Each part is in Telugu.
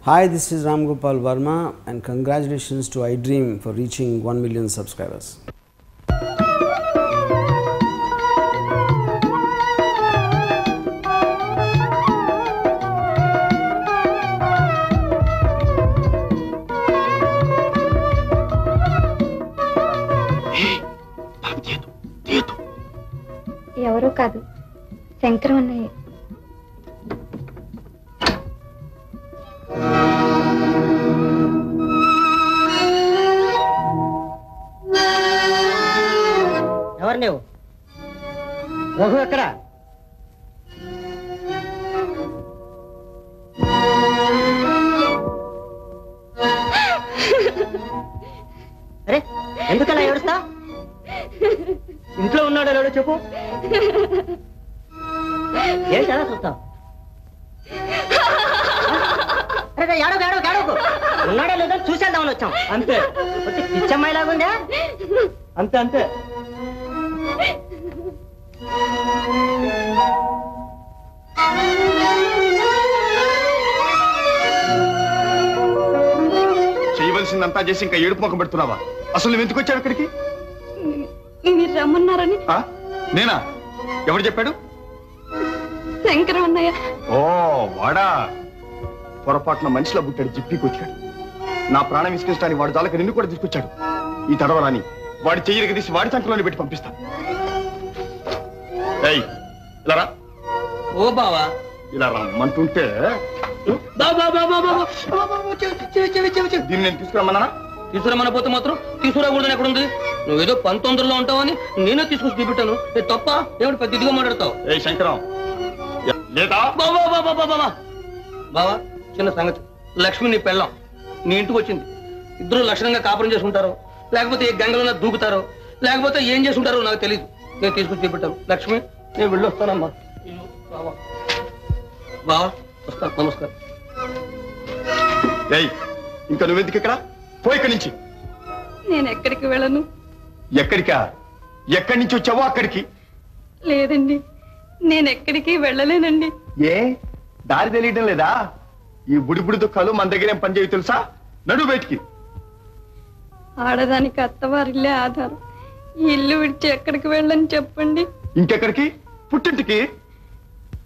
Hi, this is Ram Gopal Verma and congratulations to iDream for reaching 1 million subscribers. ఎవరో కాదు, శంకరం అన్నయ్య. ఎవరు నువ్వు? రఘు ఎక్కడ? అరే ఎందుకలా ఏడుస్తా? ఇంట్లో ఉన్నాడో లేడో చెప్పు. ఏంటి అలా చూస్తావు? అరే ఏడోకు ఏడోకు ఏడోకు. ఉన్నాడో లేదో చూసేద్దామని వచ్చాం అంతే. వచ్చి పిచ్చమ్మాయి లాగుందా? అంతే అంతే. చేయవలసిందంతా చేసి ఇంకా ఏడుపు ముఖం పెడుతున్నావా? అసలు నువ్వు ఎందుకు వచ్చావు ఇక్కడికి? మీరు రమ్మన్నారని. నేనా? ఎవరు చెప్పాడు? శంకరం అన్నయ్య. ఓ వాడా, పొరపాటున మనిషిలో పుట్టాడు, జిప్పికి వచ్చాడు. నా ప్రాణం విసిగించడానికి వాడు దానికి నిన్ను కూడా తీసుకొచ్చాడు. ఈ తడవరాని వాడి చెయ్యరికి తీసి వాడి సంకలోని పెట్టి పంపిస్తాను. ఇలా రా. ఓ బావా, ఇలా రమ్మంటుంటే దీన్ని నేను తీసుకురమ్మన్నా? తీసుకురమ్మనపోతే మాత్రం తీసుకురాకూడదని ఎక్కడుంది? నువ్వేదో 19లో ఉంటావని నేనే తీసుకొచ్చి చూపెట్టాను. తప్ప ఏమిటి పెద్ద ఇదిగా మాట్లాడతావు? ఏ శంకరం లేదా? బావా బావా బావా బావా, చిన్న సంగతి. లక్ష్మి నీ పెళ్ళాం నీ ఇంటికి వచ్చింది. ఇద్దరు లక్షణంగా కాపురం చేసుకుంటారు, లేకపోతే ఏ గంగలో దూకుతారో, లేకపోతే ఏం చేసుకుంటారో నాకు తెలియదు. నేను తీసుకొచ్చి చూపెట్టాను. లక్ష్మి, నేను వెళ్ళి వస్తానమ్మా. బావా బావా వస్తాను, నమస్కారం. ఇంకా నువ్వెందుకు ఇక్కడ? పోయి ఇక్కడి నుంచి. నేను ఎక్కడికి వెళ్ళను. ఎక్కడికా? ఎక్కడి నుంచి వచ్చావో అక్కడికి. లేదండి, నేను ఎక్కడికి వెళ్ళలేనండి. ఏ దారి తెలియడం లేదా? ఈ బుడిబుడి దుఃఖాలు మన దగ్గర ఏం పనిచేయ తెలుసా? నడు బయటికి. ఆడదానికి అత్తవారిల్లే ఆధారం. ఈ ఇల్లు విడిచి ఎక్కడికి వెళ్ళని చెప్పండి. ఇంకెక్కడికి? పుట్టింటికి.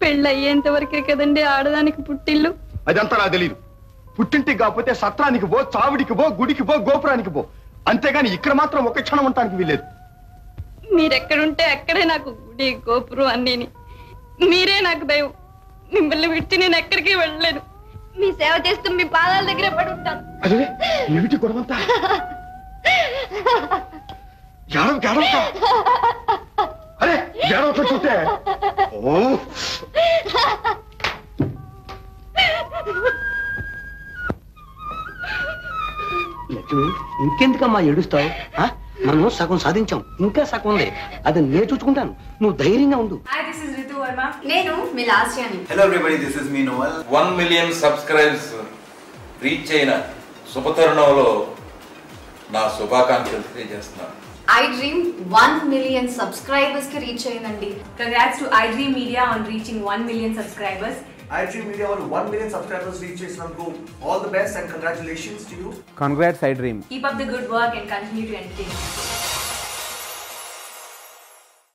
పెళ్ళి అయ్యేంత వరకే కదండి ఆడదానికి పుట్టిల్లు. అదంతా నాకు తెలియదు. పుట్టింటికి కాకపోతే సత్రానికి పో, చావుడికి పో, గుడికి పో, గోపురానికి పో. అంతేగాని ఇక్కడ మాత్రం ఒక క్షణం ఉండటానికి వీల్లేదు. మీరెక్కడుంటే అక్కడే నాకు గుడి, గోపురం అన్నీని. మీరే నాకు దైవం. మిమ్మల్ని విడిచి నేను ఎక్కడికి వెళ్ళలేను. మీ సేవ చేస్తూ మీ పాదాల దగ్గర పడి ఉంటాను. అదే ఏమిటి గొడవంతా? అరే ఏడవక చూస్తే లక్ష్మి, ఇంకెందుకమ్మా ఏడుస్తావు? మనం సగం సాధించాం, ఇంకా సగం ఉంది. అది నేను చూసుకుంటాను, నువ్వు ధైర్యంగా ఉండు. Hi, this is Ritu Verma. నేను మీ లాస్యాని. Hello everybody, this is me Noel. 1 million subscribers reach అయిన శుభతరుణంలో నా శుభాకాంక్షలు తెలియజేస్తున్నాను. iDream 1 million subscribers కి రీచ్ అయ్యిందండి. Congrats to iDream Media on reaching 1 million subscribers. iDream Media on 1 million subscribers reach Islamco. All the best and congratulations to you. Congrats iDream. Keep up the good work and continue to entertain us.